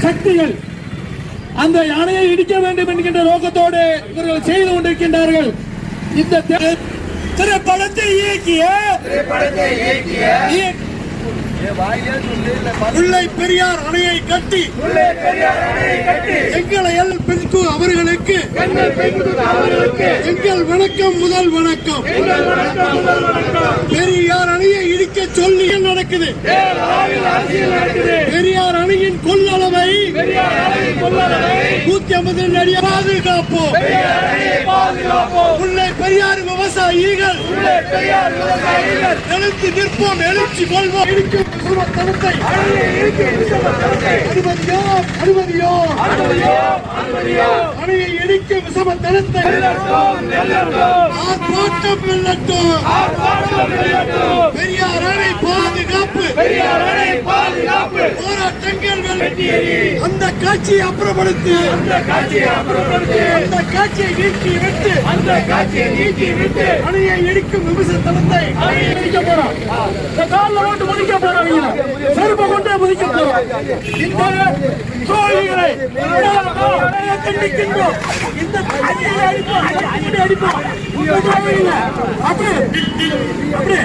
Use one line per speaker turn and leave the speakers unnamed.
சக்திகள் அந்த அணையை இடிக்க வேண்டும் என்கின்ற நோக்கத்தோடு இவர்கள் செய்து கொண்டிருக்கின்றார்கள். இந்த திரைப்படத்தை இயக்கிய முல்லை பெரியார் அணையை கட்டி எங்களை அவர்களுக்கு எங்கள் வணக்கம், முதல் வணக்கம். பெரியார் அணையை இடிக்க சொல்லி நடக்குது. பெரியார் அணையின் கொள்ளளவை 150 அடி பாதுகாப்போம். முல்லை பெரியார் விவசாயிகள் எழுந்து நிற்போம், எழுச்சி கொள்வோம். அணையை இடிக்கும் விசமத்தனத்தை ஆர்ப்பாட்டம் வெல்லட்டும். பெரியார் அணை பாதுகாப்பு, போராட்டங்கள் அந்த காட்சியை அப்புறப்படுத்து, அந்த காட்சியை நீக்கி விட்டு அணையை இடிக்கும் விமர்சனத்தை இடிக்க போறோம். காலில் ஓட்டு முடிக்க போறோம், செருப்பை கொண்டே முடிக்க போறோம். இந்த தோழிகளை கண்டிக்கின்றோம். இந்த காட்சியை அடிப்போம், அடிப்போம். அப்படியே